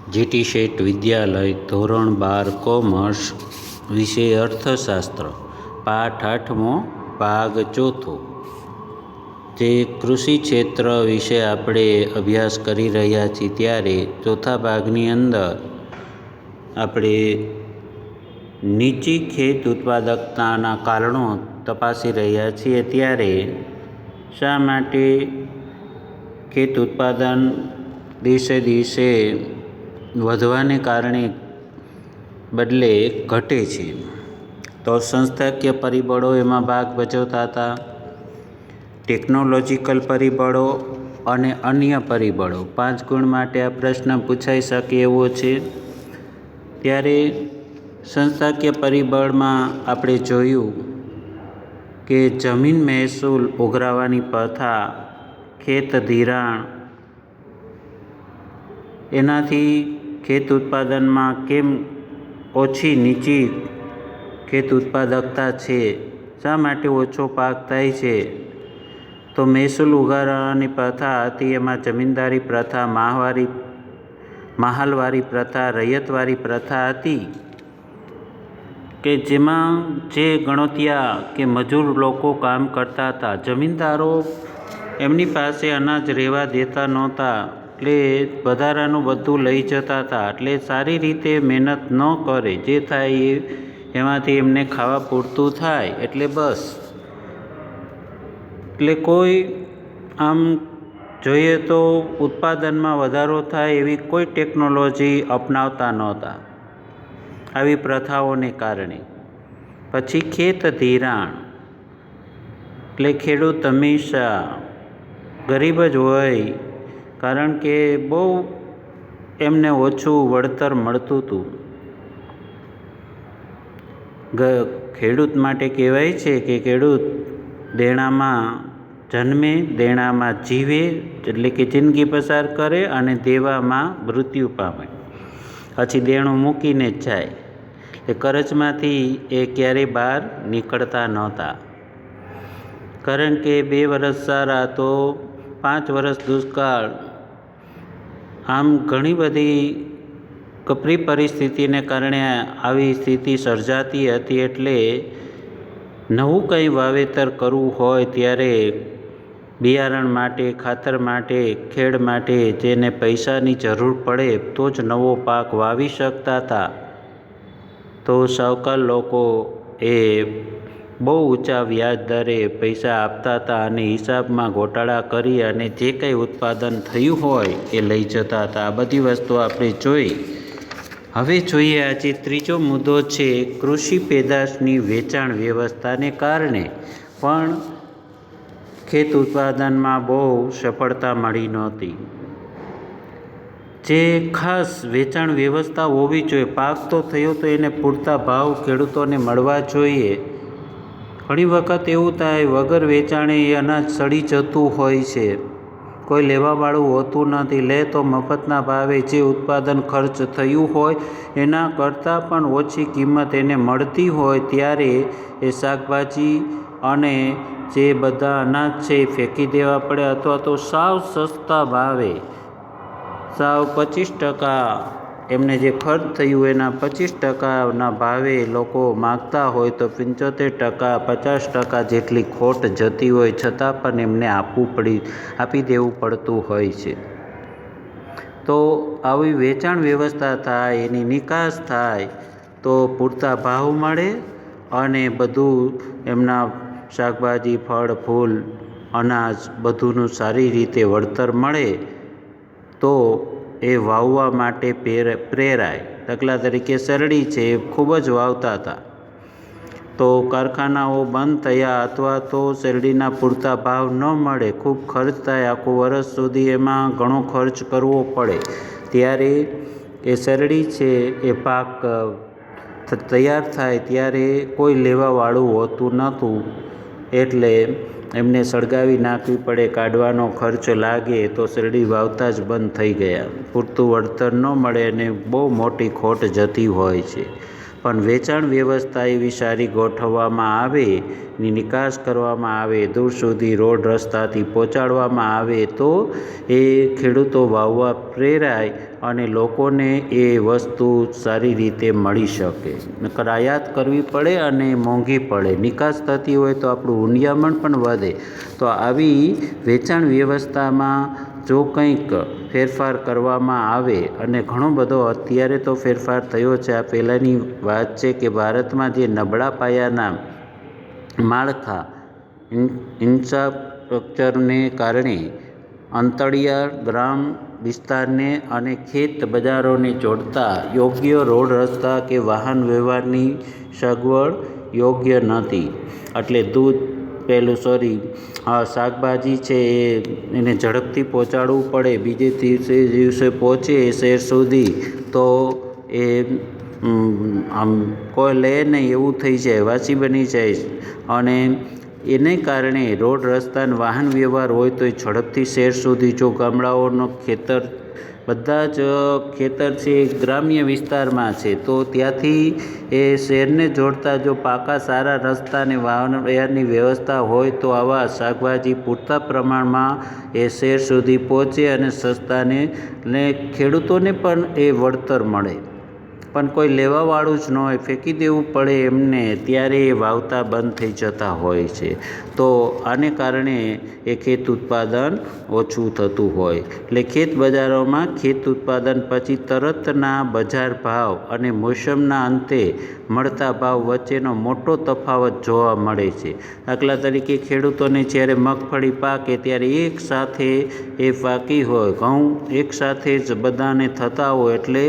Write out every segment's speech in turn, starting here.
GT શેઠ વિદ્યાલય ધોરણ 12 commerce વિષય અર્થશાસ્ત્ર પાઠ 8મો ભાગ 4 જે કૃષિ ક્ષેત્ર વિશે આપણે અભ્યાસ કરી રહ્યા છીએ ત્યારે ચોથા ભાગની અંદર આપણે નીચી ખેત ઉત્પાદકતાના કારણો તપાસી રહ્યા છીએ। ત્યારે શા માટે ખેત ઉત્પાદન દિવસે દિવસે વધવાને કારણે બદલે ઘટે છે, તો સંસ્થાકીય પરિબળો એમાં ભાગ ભજવતા હતા। ટેકનોલોજીકલ પરિબળો અને અન્ય પરિબળો 5 ગુણ માટે આ પ્રશ્ન પૂછાઈ શકે એવો છે। ત્યારે સંસ્થાકીય પરિબળમાં આપણે જોયું કે જમીન મહેસૂલ ઉઘરાવવાની પ્રથા, ખેત ધિરાણ, એનાથી ખેત ઉત્પાદનમાં કેમ નીચી ખેત ઉત્પાદકતા છે, શા માટે ઓછો પાક થાય છે, તો મહેસૂલ ઉઘરાવવાની પ્રથા હતી એમાં જમીનદારી પ્રથા, મહાલવારી પ્રથા, રૈયતવારી પ્રથા હતી કે જેમાં જે ગણોતિયા કે મજૂર લોકો કામ કરતા હતા, જમીનદારો એમની પાસે અનાજ રહેવા દેતા નહોતા, એટલે વધારાનું બધું લઈ જતા હતા, એટલે સારી રીતે મહેનત ન કરે, જે થાય એમાંથી એમને ખાવા પૂરતું થાય એટલે બસ, એટલે કોઈ આમ જોઈએ તો ઉત્પાદનમાં વધારો થાય એવી કોઈ ટેકનોલોજી અપનાવતા નહોતા આવી પ્રથાઓને કારણે। પછી ખેત ધિરાણ, એટલે ખેડૂત હંમેશા ગરીબ જ હોય, કારણ કે બહુ એમને ઓછું વળતર મળતું હતું। ખેડૂત માટે કહેવાય છે કે ખેડૂત દેણામાં જન્મે, દેણામાં જીવે, એટલે કે જિંદગી પસાર કરે, અને દેવામાં મૃત્યુ પામે, પછી દેણું મૂકીને જ જાય। એ કરજમાંથી એ ક્યારેય બહાર નીકળતા નહોતા, કારણ કે 2 વર્ષ સારા તો 5 વર્ષ દુષ્કાળ, આમ ઘણી બધી કપરી પરિસ્થિતિને કારણે આવી સ્થિતિ સર્જાતી હતી। એટલે નવું કંઈ વાવેતર કરવું હોય ત્યારે બિયારણ માટે, ખાતર માટે, ખેડ માટે જેને પૈસાની જરૂર પડે તો જ નવો પાક વાવી શકતા હતા, તો શાહુકાર લોકો એ બહુ ઊંચા વ્યાજ દરે પૈસા આપતા હતા અને હિસાબમાં ગોટાળા કરી અને જે કંઈ ઉત્પાદન થયું હોય એ લઈ જતા હતા। આ બધી વસ્તુ આપણે જોઈ। હવે જોઈએ આજે ત્રીજો મુદ્દો છે કૃષિ પેદાશની વેચાણ વ્યવસ્થાને કારણે પણ ખેત ઉત્પાદનમાં બહુ સફળતા મળી નહોતી। જે ખાસ વેચાણ વ્યવસ્થા હોવી જોઈએ, પાક તો થયો તો એને પૂરતા ભાવ ખેડૂતોને મળવા જોઈએ। ઘણી વખત એવું થાય વગર વેચાણે એ અનાજ સડી જતું હોય છે, કોઈ લેવાવાળું હોતું નથી, લે તો મફતના ભાવે જે ઉત્પાદન ખર્ચ થયું હોય એના કરતાં પણ ઓછી કિંમત એને મળતી હોય, ત્યારે એ શાકભાજી અને જે બધા અનાજ છે એ ફેંકી દેવા પડે, અથવા તો સાવ સસ્તા ભાવે, સાવ 25% એમને જે ખર્ચ થયું એના 25%ના ભાવે લોકો માગતા હોય તો 75%, 50% જેટલી ખોટ જતી હોય છતાં પણ એમને આપી દેવું પડતું હોય છે। તો આવી વેચાણ વ્યવસ્થા થાય, એની નિકાસ થાય તો પૂરતા ભાવ મળે અને બધું એમના શાકભાજી, ફળ, ફૂલ, અનાજ બધુંનું સારી રીતે વળતર મળે તો એ વાવવા માટે પ્રેરાય। દાખલા તરીકે શેરડી છે એ ખૂબ જ વાવતા હતા, તો કારખાનાઓ બંધ થયા અથવા તો શેરડીના પૂરતા ભાવ ન મળે, ખૂબ ખર્ચ થાય, આખું વર્ષ સુધી એમાં ઘણો ખર્ચ કરવો પડે, ત્યારે એ શેરડી છે એ પાક તૈયાર થાય ત્યારે કોઈ લેવાવાળું હોતું નહોતું, એટલે એમને સળગાવી નાખવી પડે, કાઢવાનો ખર્ચ લાગે, તો શેરડી વાવતા જ બંધ થઈ ગયા, પૂરતું વળતર ન મળે અને બહુ મોટી ખોટ જતી હોય છે। પણ વેચાણ વ્યવસ્થા એવી સારી ગોઠવવામાં આવે, નિકાસ કરવામાં આવે, દૂર સુધી રોડ રસ્તાથી પહોંચાડવામાં આવે તો એ ખેડૂતો વાવવા પ્રેરાય અને લોકોને એ વસ્તુ સારી રીતે મળી શકે. નકર આયાત કરવી પડે અને મોંઘી પડે. નિકાસ થતી હોય તો આપણું ઊંડિયામણ પણ વધે. તો આવી વેચાણ વ્યવસ્થામાં જો કંઈક ફેરફાર કરવામાં આવે, અને ઘણો બધો અત્યારે તો ફેરફાર થયો છે. આ પહેલાંની વાત છે કે ભારતમાં જે નબળા પાયાના માળખા ઇન્ફ્રાસ્ટ્રક્ચરને કારણે અંતરિયાળ ગ્રામ વિસ્તારને અને ખેત બજારોને જોડતા યોગ્ય રોડ રસ્તા કે વાહન વ્યવહારની સગવડ યોગ્ય નહોતી. એટલે શાકભાજી છે એને ઝડપથી પહોંચાડવું પડે, બીજે દિવસે પહોંચે એ શહેર સુધી તો એ આમ કોઈ લે નહીં એવું થઈ જાય, વાસી બની જાય. અને એને કારણે રોડ રસ્તા અને વાહન વ્યવહાર હોય તો એ ઝડપથી શહેર સુધી, જો ગામડાઓનો બધા જ ખેતર છે એ ગ્રામ્ય વિસ્તારમાં છે તો ત્યાંથી એ શહેરને જોડતા જો પાકા સારા રસ્તા અને વાહન વ્યવહારની વ્યવસ્થા હોય તો આવા શાકભાજી પૂરતા પ્રમાણમાં એ શહેર સુધી પહોંચે અને સસ્તાને ખેડૂતોને પણ એ વળતર મળે. પણ કોઈ લેવાવાળું જ ન હોય, ફેંકી દેવું પડે એમને, ત્યારે એ વાવતા બંધ થઈ જતા હોય છે. તો આને કારણે એ ખેત ઉત્પાદન ઓછું થતું હોય. એટલે ખેત બજારોમાં ખેત ઉત્પાદન પછી તરતના બજાર ભાવ અને મોસમના અંતે મળતા ભાવ વચ્ચેનો મોટો તફાવત જોવા મળે છે. દાખલા તરીકે ખેડૂતોને જ્યારે મગફળી પાકે ત્યારે એક સાથે એ પાકી હોય, ઘઉં એક સાથે જ બધાને થતા હોય, એટલે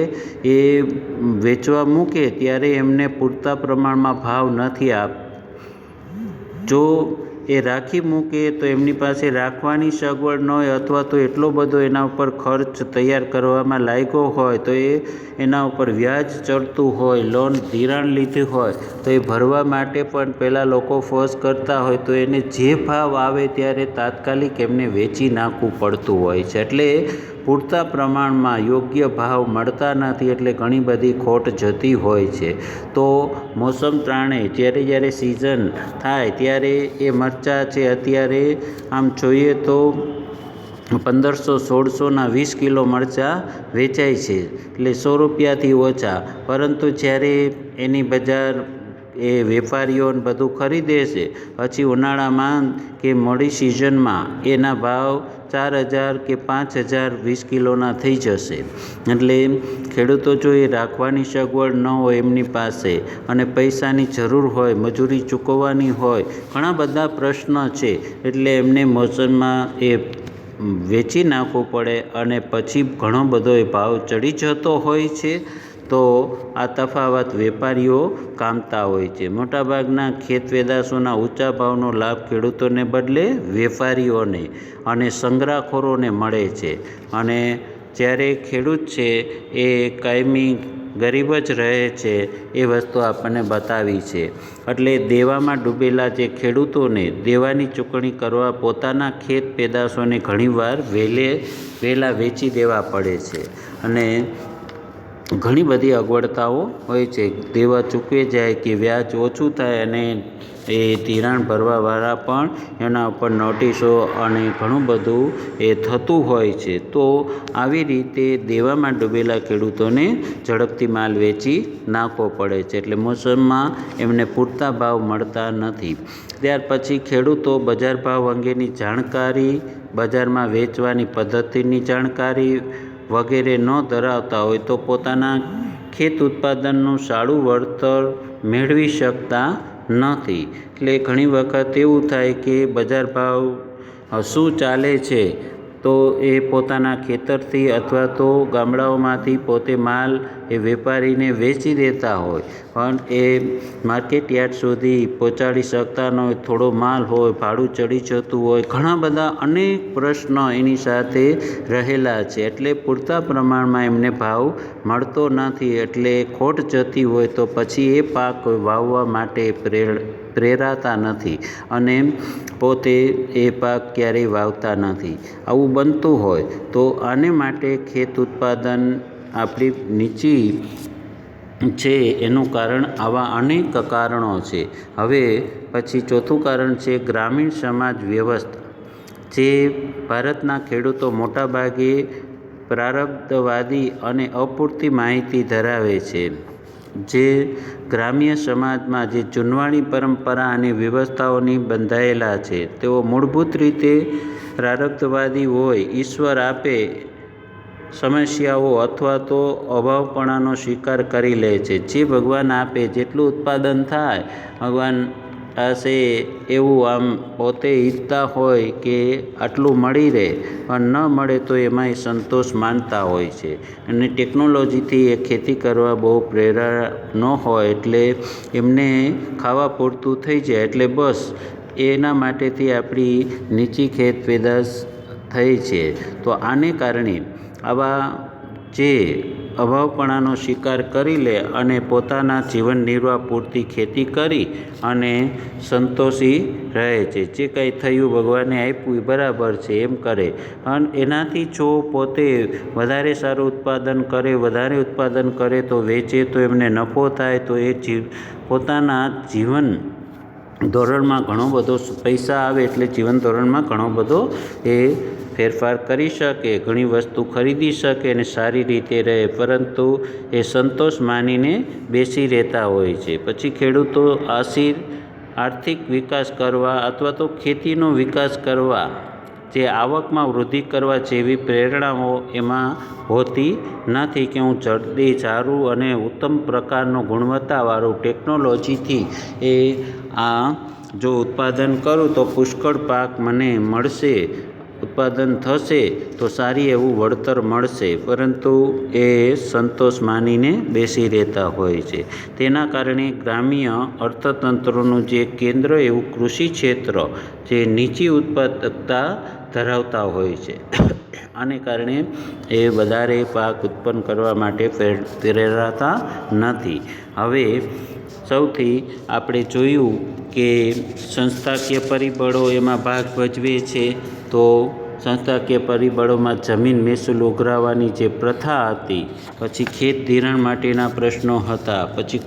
એ વેચવા મૂકે ત્યારે એમને પૂરતા પ્રમાણમાં ભાવ નથી જો એ રાખી મૂકે તો એમની પાસે રાખવાની સગવડ ન હોય, અથવા તો એટલો બધો એના ઉપર ખર્ચ તૈયાર કરવામાં લાગ્યો હોય તો એ એના ઉપર વ્યાજ ચડતું હોય, લોન ધિરાણ લીધું હોય તો એ ભરવા માટે પણ પહેલાં લોકો ફોર્સ કરતા હોય તો એને જે ભાવ આવે ત્યારે તાત્કાલિક એમને વેચી નાખવું પડતું હોય છે. એટલે પૂરતા પ્રમાણમાં યોગ્ય ભાવ મળતા નથી, એટલે ઘણી બધી ખોટ જતી હોય છે. તો મોસમ ત્રાણે જ્યારે સિઝન થાય ત્યારે એ મરચાં છે અત્યારે આમ જોઈએ તો 1500-1600ના 20 કિલો મરચાં વેચાય છે, એટલે 100 રૂપિયાથી ઓછા. પરંતુ જ્યારે એની બજાર એ વેપારીઓને બધું ખરીદે છે પછી ઉનાળામાં કે મોડી સિઝનમાં એના ભાવ 4000 કે 5000 20 કિલોના થઈ જશે. એટલે ખેડૂતો જો એ રાખવાની સગવડ ન હોય એમની પાસે, અને પૈસાની જરૂર હોય, મજૂરી ચૂકવવાની હોય, ઘણા બધા પ્રશ્ન છે, એટલે એમને મોસમમાં એ વેચી નાખવું પડે અને પછી ઘણો બધો એ ભાવ ચડી જતો હોય છે. તો આ તફાવત વેપારીઓ કામતા હોય છે. મોટાભાગના ખેત પેદાશોના ઊંચા ભાવનો લાભ ખેડૂતોને બદલે વેપારીઓને અને સંગ્રહખોરોને મળે છે. અને જ્યારે ખેડૂત છે એ કાયમી ગરીબ જ રહે છે, એ વસ્તુ આપણને બતાવી છે. એટલે દેવામાં ડૂબેલા જે ખેડૂતોને દેવાની ચૂકવણી કરવા પોતાના ખેત પેદાશોને ઘણીવાર વહેલા વેચી દેવા પડે છે. અને ઘણી બધી અગવડતાઓ હોય છે. દેવા ચૂકવી જાય કે વ્યાજ ઓછું થાય અને એ ધિરાણ ભરવાવાળા પણ એના ઉપર નોટિસો અને ઘણું બધું એ થતું હોય છે. તો આવી રીતે દેવામાં ડૂબેલા ખેડૂતોને ઝડપથી માલ વેચી નાખવો પડે છે, એટલે મોસમમાં એમને પૂરતા ભાવ મળતા નથી. ત્યાર પછી ખેડૂતો બજાર ભાવ અંગેની જાણકારી, બજારમાં વેચવાની પદ્ધતિની જાણકારી વગેરે ન ધરાવતા હોય તો પોતાના ખેત ઉત્પાદનનું સારું વળતર મેળવી શકતા નથી. એટલે ઘણી વખત એવું થાય કે બજાર ભાવ શું ચાલે છે તો એ પોતાના ખેતરથી અથવા તો ગામડાઓમાંથી પોતે માલ એ વેપારીને વેચી દેતા હોય, પણ એ માર્કેટ યાર્ડ સુધી પહોંચાડી શકતા ન હોય, થોડો માલ હોય, ભાડું ચડી જતું હોય, ઘણા બધા અનેક પ્રશ્નો એની સાથે રહેલા છે. એટલે પૂરતા પ્રમાણમાં એમને ભાવ મળતો નથી, એટલે ખોટ જતી હોય તો પછી એ પાક વાવવા માટે પ્રેરાતા નથી અને પોતે એ પાક ક્યારેય વાવતા નથી. આવું બનતું હોય તો આને માટે ખેત ઉત્પાદન આપણી નીચી છે એનું કારણ આવા અનેક કારણો છે. હવે પછી ચોથું કારણ છે ગ્રામીણ સમાજ વ્યવસ્થા. જે ભારતના ખેડૂતો મોટાભાગે પ્રારબ્ધવાદી અને અપૂરતી માહિતી ધરાવે છે. જે ગ્રામ્ય સમાજમાં જે જૂનવાણી પરંપરા અને વ્યવસ્થાઓની બંધાયેલા છે તેઓ મૂળભૂત રીતે પ્રારબ્ધવાદી હોય. ઈશ્વર આપે સમસ્યાઓ અથવા તો અભાવપણાનો સ્વીકાર કરી લે છે. જે ભગવાન આપે જેટલું ઉત્પાદન થાય ભગવાન પાસે એવું પોતે ઈચ્છતા હોય કે આટલું મળી રહે, પણ ન મળે તો એમાંય સંતોષ માનતા હોય છે. અને ટેકનોલોજીથી એ ખેતી કરવા બહુ પ્રેરણા ન હોય એટલે એમને ખાવા પૂરતું થઈ જાય એટલે બસ એના માટેથી આપણી નીચી ખેત પેદાશ થઈ છે. તો આને કારણે આવા જે અભાવપણાનો સ્વીકાર કરી લે અને પોતાના જીવન નિર્વાહ પૂરતી ખેતી કરી અને સંતોષી રહે છે. જે કંઈ થયું ભગવાને આપ્યું એ બરાબર છે એમ કરે. અને એનાથી જો પોતે વધારે સારું વધારે ઉત્પાદન કરે તો વેચે તો એમને નફો થાય તો એ પોતાના જીવન ધોરણમાં ઘણો બધો પૈસા આવે એટલે જીવન ધોરણમાં ઘણો બધો એ ફેરફાર કરી શકે, ઘણી વસ્તુ ખરીદી શકે અને સારી રીતે રહે. પરંતુ એ સંતોષ માનીને બેસી રહેતા હોય છે. પછી ખેડૂતો આર્થિક વિકાસ કરવા અથવા તો ખેતીનો વિકાસ કરવા, જે આવકમાં વૃદ્ધિ કરવા જેવી પ્રેરણાઓ એમાં હોતી નથી કે હું જલ્દી સારું અને ઉત્તમ પ્રકારનું ગુણવત્તાવાળું ટેકનોલોજીથી જો ઉત્પાદન કરું તો પુષ્કળ પાક મને મળશે, ઉત્પાદન થશે તો સારી એવું વળતર મળશે. પરંતુ એ સંતોષ માનીને બેસી રહેતા હોય છે. તેના કારણે ગ્રામ્ય અર્થતંત્રનું જે કેન્દ્ર એવું કૃષિ ક્ષેત્ર જે નીચી ઉત્પાદકતા ધરાવતા હોય છે. આને કારણે એ વધારે પાક ઉત્પન્ન કરવા માટે પ્રેરાતા નથી. હવે સૌથી આપણે જોયું કે સંસ્થાકીય પરિબળો એમાં ભાગ ભજવે છે. તો સંસ્થાકીય પરિબળોમાં જમીન મહેસૂલ ઉઘરાવવાની જે પ્રથા હતી, પછી ખેત ધિરાણ માટેના પ્રશ્નો હતા, પછી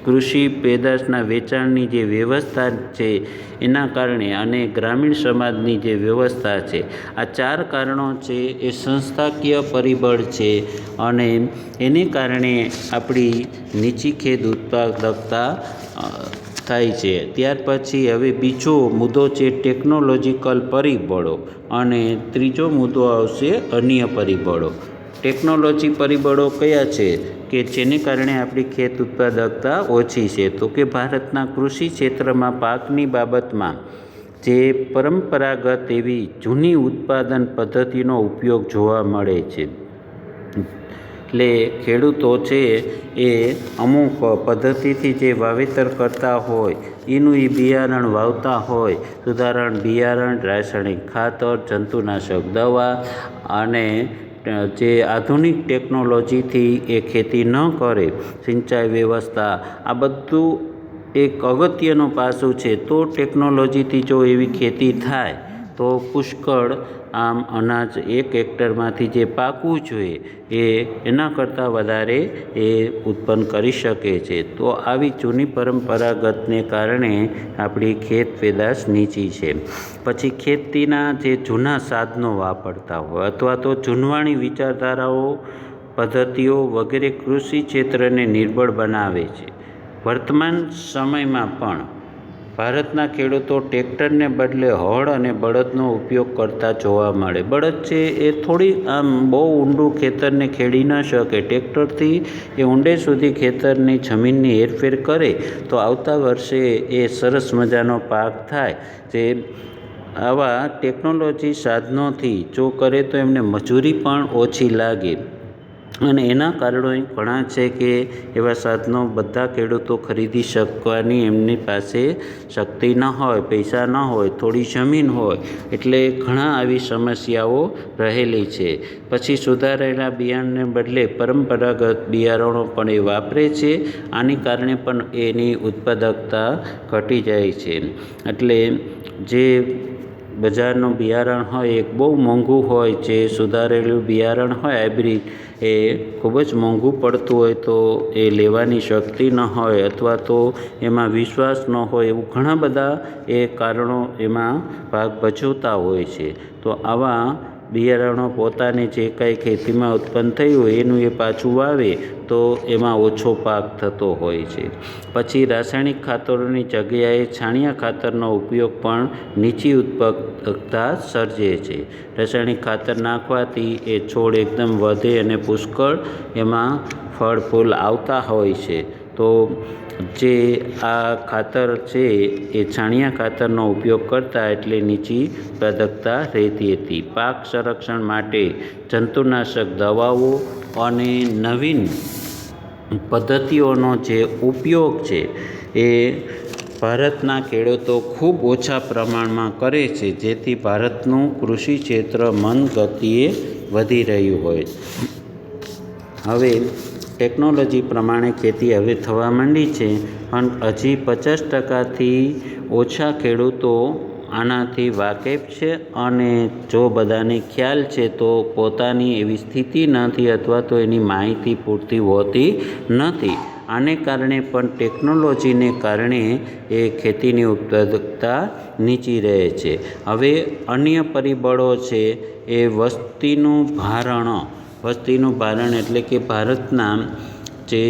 કૃષિ પેદાશના વેચાણની જે વ્યવસ્થા છે એના કારણે અને ગ્રામીણ સમાજની જે વ્યવસ્થા છે, આ 4 કારણો છે એ સંસ્થાકીય પરિબળ છે અને એને કારણે આપણી નીચી ખેત ઉત્પાદકતા થાય છે. ત્યાર પછી હવે બીજો મુદ્દો છે ટેકનોલોજીકલ પરિબળો અને ત્રીજો મુદ્દો આવશે અન્ય પરિબળો. ટેકનોલોજી પરિબળો કયા છે કે જેને કારણે આપણી ખેત ઉત્પાદકતા ઓછી છે? તો કે ભારતના કૃષિ ક્ષેત્રમાં પાકની બાબતમાં જે પરંપરાગત એવી જૂની ઉત્પાદન પદ્ધતિનો ઉપયોગ જોવા મળે છે. એટલે ખેડૂતો છે એ અમુક પદ્ધતિથી જે વાવેતર કરતા હોય એનું બિયારણ વાવતા હોય, સુધારણ બિયારણ, રાસાયણિક ખાતર, જંતુનાશક દવા અને જે આધુનિક ટેકનોલોજીથી એ ખેતી ન કરે, સિંચાઈ વ્યવસ્થા, આ બધું એક અગત્યનું પાસું છે. તો ટેકનોલોજીથી જો એવી ખેતી થાય તો પુષ્કળ અનાજ 1 હેક્ટરમાંથી જે પાકવું જોઈએ એના કરતાં વધારે એ ઉત્પન્ન કરી શકે છે. તો આવી જૂની પરંપરાગતને કારણે આપણી ખેત પેદાશ નીચી છે. પછી ખેતીના જે જૂના સાધનો વાપરતા હોય અથવા તો જૂનવાણી વિચારધારાઓ, પદ્ધતિઓ વગેરે કૃષિ ક્ષેત્રને નિર્બળ બનાવે છે. વર્તમાન સમયમાં પણ ભારતના ખેડૂતો ટ્રેક્ટરને બદલે હળ અને બળદનો ઉપયોગ કરતા જોવા મળે. બળદ છે એ થોડી બહુ ઊંડું ખેતરને ખેડી ન શકે. ટ્રેક્ટરથી એ ઊંડે સુધી ખેતરની જમીનની હેરફેર કરે તો આવતા વર્ષે એ સરસ મજાનો પાક થાય. જે આવા ટેકનોલોજી સાધનોથી જો કરે તો એમને મજૂરી પણ ઓછી લાગે અને એના કારણો ઘણા છે કે એવા સાધનો બધા ખેડૂતો ખરીદી શકવાની એમની પાસે શક્તિ ન હોય, પૈસા ન હોય, થોડી જમીન હોય એટલે ઘણા આવી સમસ્યાઓ રહેલી છે. પછી સુધારેલા બિયારણને બદલે પરંપરાગત બિયારણો પણ એ વાપરે છે. આને કારણે પણ એની ઉત્પાદકતા ઘટી જાય છે. એટલે જે બજારનું બિયારણ હોય એ બહુ મોંઘું હોય, જે સુધારેલું બિયારણ હોય હાઇબ્રિડ એ ખૂબ જ મોંઘું પડતું હોય, તો એ લેવાની શક્તિ ન હોય અથવા તો એમાં વિશ્વાસ ન હોય, એવું ઘણા બધા એ કારણો એમાં ભાગ ભજવતા હોય છે. તો આવા બિયારણો પોતાને જે કાંઈ ખેતીમાં ઉત્પન્ન થયું હોય એનું એ પાછું વાવે તો એમાં ઓછો પાક થતો હોય છે. પછી રાસાયણિક ખાતરોની જગ્યાએ છાણિયા ખાતરનો ઉપયોગ પણ નીચી ઉત્પાદકતા સર્જે છે. રાસાયણિક ખાતર નાખવાથી એ છોડ એકદમ વધે અને પુષ્કળ એમાં ફળ ફૂલ આવતા હોય છે. તો જે આ ખાતર છે એ છાણિયા ખાતરનો ઉપયોગ કરતા એટલે નીચી ઉત્પાદકતા રહેતી હતી. પાક સંરક્ષણ માટે જંતુનાશક દવાઓ અને નવીન પદ્ધતિઓનો જે ઉપયોગ છે એ ભારતના ખેડૂતો ખૂબ ઓછા પ્રમાણમાં કરે છે, જેથી ભારતનું કૃષિ ક્ષેત્ર મંદ ગતિએ વધી રહ્યું હોય. હવે ટેકનોલોજી પ્રમાણે ખેતી હવે થવા માંડી છે, પણ હજી 50%થી ઓછા ખેડૂતો આનાથી વાકેફ છે, અને જો બધાને ખ્યાલ છે તો પોતાની એવી સ્થિતિ નથી અથવા તો એની માહિતી પૂરતી હોતી નથી. આને કારણે પણ ટેકનોલોજીને કારણે એ ખેતીની ઉત્પાદકતા નીચી રહે છે. હવે અન્ય પરિબળો છે એ વસ્તીનું ભારણ એટલે કે ભારતના જે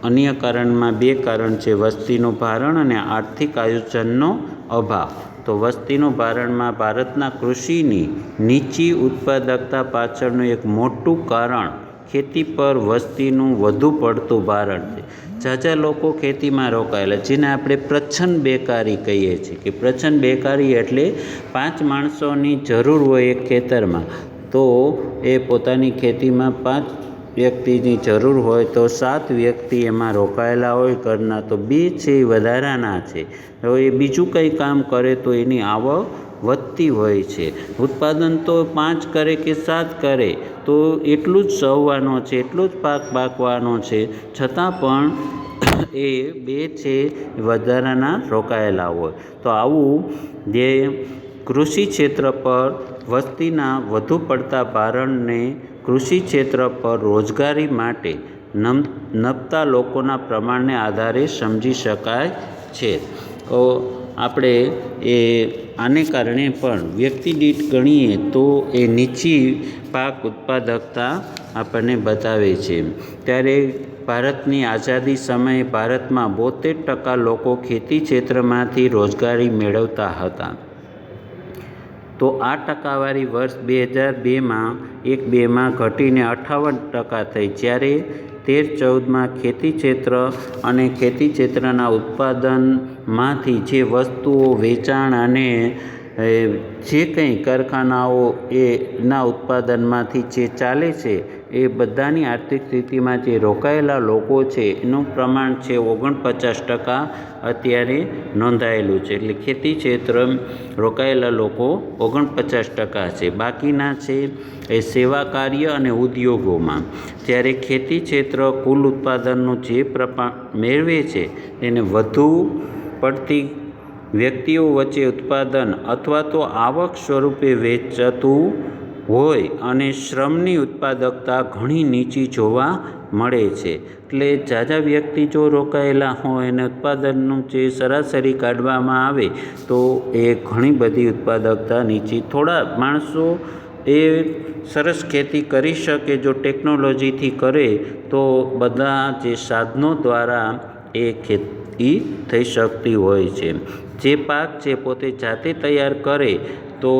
અન્ય કારણમાં 2 કારણ છે, વસ્તીનું ભારણ અને આર્થિક આયોજનનો અભાવ. તો વસ્તીનું ભારણમાં ભારતના કૃષિની નીચી ઉત્પાદકતા પાછળનું એક મોટું કારણ ખેતી પર વસ્તીનું વધુ પડતું ભારણ છે. ઝાઝા લોકો ખેતીમાં રોકાયેલા, જેને આપણે પ્રચ્છન્ન બેકારી કહીએ છીએ, કે પ્રચ્છન્ન બેકારી એટલે 5 માણસોની જરૂર હોય એક ખેતરમાં, તો એ પોતાની ખેતીમાં 5 વ્યક્તિની જરૂર હોય તો 7 વ્યક્તિ એમાં રોકાયેલા હોય ઘરના, તો 2 છે એ વધારાના છે. હવે એ બીજું કંઈ કામ કરે તો એની આવક વધતી હોય છે. ઉત્પાદન તો 5 કરે કે 7 કરે તો એટલું જ સવવાનો છે, એટલો જ પાક પાકવાનો છે, છતાં પણ એ 2 છે વધારાના રોકાયેલા હોય. તો આવું જે કૃષિ ક્ષેત્ર પર વસ્તીના વધુ પડતા ભારણને કૃષિ ક્ષેત્ર પર રોજગારી માટે નપતા લોકોના પ્રમાણને આધારે સમજી શકાય છે. તો આપણે આને કારણે પણ વ્યક્તિ દીઠ ગણીએ તો એ નીચી પાક ઉત્પાદકતા આપણને બતાવે છે. ત્યારે ભારતની આઝાદી સમયે ભારતમાં 72% લોકો ખેતી ક્ષેત્રમાંથી રોજગારી મેળવતા હતા. તો આ ટકાવારી વર્ષ 2002માં 1-2માં ઘટીને 58% થઈ, જ્યારે 13-14માં ખેતી ક્ષેત્ર અને ખેતી ક્ષેત્રના ઉત્પાદનમાંથી જે વસ્તુઓ વેચાણ અને જે કંઈ કારખાનાઓ એના ઉત્પાદનમાંથી જે ચાલે છે એ બધાની આર્થિક સ્થિતિમાં જે રોકાયેલા લોકો છે એનું પ્રમાણ છે 49% અત્યારે નોંધાયેલું છે. એટલે ખેતી ક્ષેત્ર રોકાયેલા લોકો 49% છે. બાકીના છે એ સેવા કાર્ય અને ઉદ્યોગોમાં. જ્યારે ખેતી ક્ષેત્ર કુલ ઉત્પાદનનું જે પ્રમાણ મેળવે છે એને વધુ પડતી વ્યક્તિઓ વચ્ચે ઉત્પાદન અથવા તો આવક સ્વરૂપે વેચાતું હોય, અને શ્રમની ઉત્પાદકતા ઘણી નીચી જોવા મળે છે. એટલે ઝાઝા વ્યક્તિ જો રોકાયેલા હોય અને ઉત્પાદનનું જે સરાસરી કાઢવામાં આવે તો એ ઘણી બધી ઉત્પાદકતા નીચી. થોડા માણસો એ સરસ ખેતી કરી શકે જો ટેકનોલોજીથી કરે તો બધા જે સાધનો દ્વારા એ ખેતી થઈ શકતી હોય છે. જે પાક છે પોતે જાતે તૈયાર કરે તો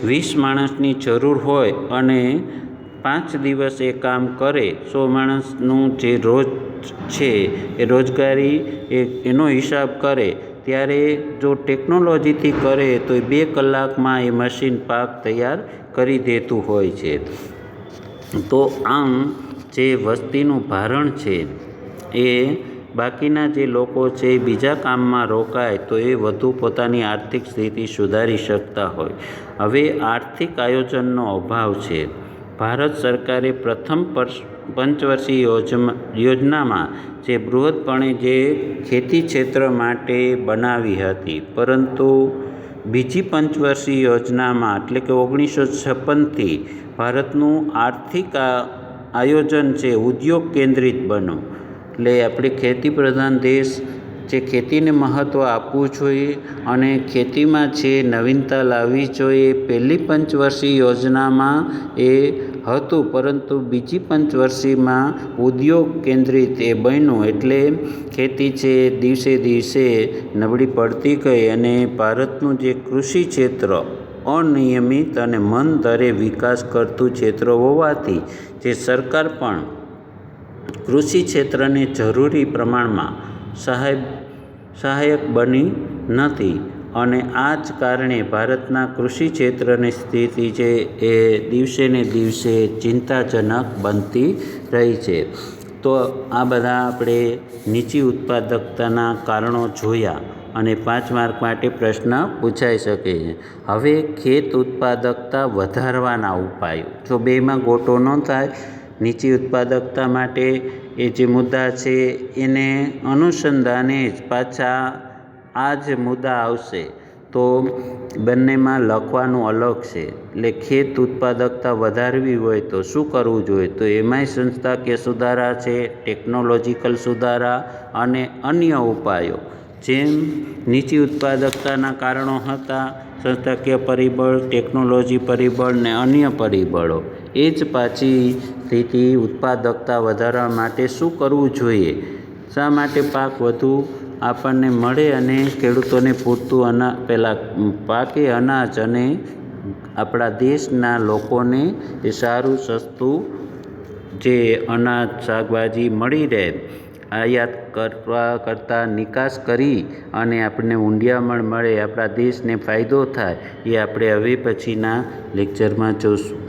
20 માણસની જરૂર હોય અને 5 દિવસ એ કામ કરે, 100 માણસનું જે રોજ છે એ રોજગારી એનો હિસાબ કરે, ત્યારે જો ટેકનોલોજીથી કરે તો 2 કલાકમાં એ મશીન પાક તૈયાર કરી દેતું હોય છે. તો આમ જે વસ્તીનું ભારણ છે એ બાકીના જે લોકો છે એ બીજા કામમાં રોકાય તો એ વધુ પોતાની આર્થિક સ્થિતિ સુધારી શકતા હોય. હવે આર્થિક આયોજનનો અભાવ છે. ભારત સરકારે પ્રથમ પંચવર્ષીય યોજનામાં જે બૃહદપણે જે ખેતી ક્ષેત્ર માટે બનાવી હતી, પરંતુ બીજી પંચવર્ષીય યોજનામાં એટલે કે 1956થી ભારતનું આર્થિક આયોજન છે ઉદ્યોગ કેન્દ્રિત બનો. એટલે આપણે ખેતી પ્રધાન દેશ જે ખેતીને મહત્ત્વ આપવું જોઈએ અને ખેતીમાં છે નવીનતા લાવવી જોઈએ. પહેલી પંચવર્ષીય યોજનામાં એ હતું, પરંતુ બીજી પંચવર્ષીયમાં ઉદ્યોગ કેન્દ્રિત એ બન્યું. એટલે ખેતી છે દિવસે દિવસે નબળી પડતી ગઈ અને ભારતનું જે કૃષિ ક્ષેત્ર અનિયમિત અને મંદ દરે વિકાસ કરતું ક્ષેત્ર હોવાથી જે સરકાર પણ કૃષિ ક્ષેત્રને જરૂરી પ્રમાણમાં સહાયક બની નથી અને આ જ કારણે ભારતના કૃષિ ક્ષેત્રની સ્થિતિ છે એ દિવસે ને દિવસે ચિંતાજનક બનતી રહી છે. તો આ બધા આપણે નીચી ઉત્પાદકતાના કારણો જોયા અને 5 માર્ક માટે પ્રશ્ન પૂછાઈ શકે છે. હવે ખેત ઉત્પાદકતા વધારવાના ઉપાયો, તો બેમાં ગોટો ન થાય. નીચી ઉત્પાદકતા માટે એ જે મુદ્દા છે એને અનુસંધાને જ પાછા આ જ મુદ્દા આવશે, તો બંનેમાં લખવાનું અલગ છે. એટલે ખેત ઉત્પાદકતા વધારવી હોય તો શું કરવું જોઈએ, તો એમાંય સંસ્થાકીય સુધારા છે, ટેકનોલોજીકલ સુધારા અને અન્ય ઉપાયો. જેમ નીચી ઉત્પાદકતાના કારણો હતા સંસ્થાકીય પરિબળ, ટેકનોલોજી પરિબળ ને અન્ય પરિબળો, એ જ પાછી સ્થિતિ ઉત્પાદકતા વધારવા માટે શું કરવું જોઈએ, શા માટે પાક વધુ આપણને મળે અને ખેડૂતોને પૂરતું પાકે અનાજ અને આપણા દેશના લોકોને એ સારું સસ્તું જે અનાજ શાકભાજી મળી રહે. આયાત કરવા કરતાં નિકાસ કરી અને આપણને ઊંડિયામણ મળે, આપણા દેશને ફાયદો થાય, એ આપણે હવે પછીના લેક્ચરમાં જોઈશું.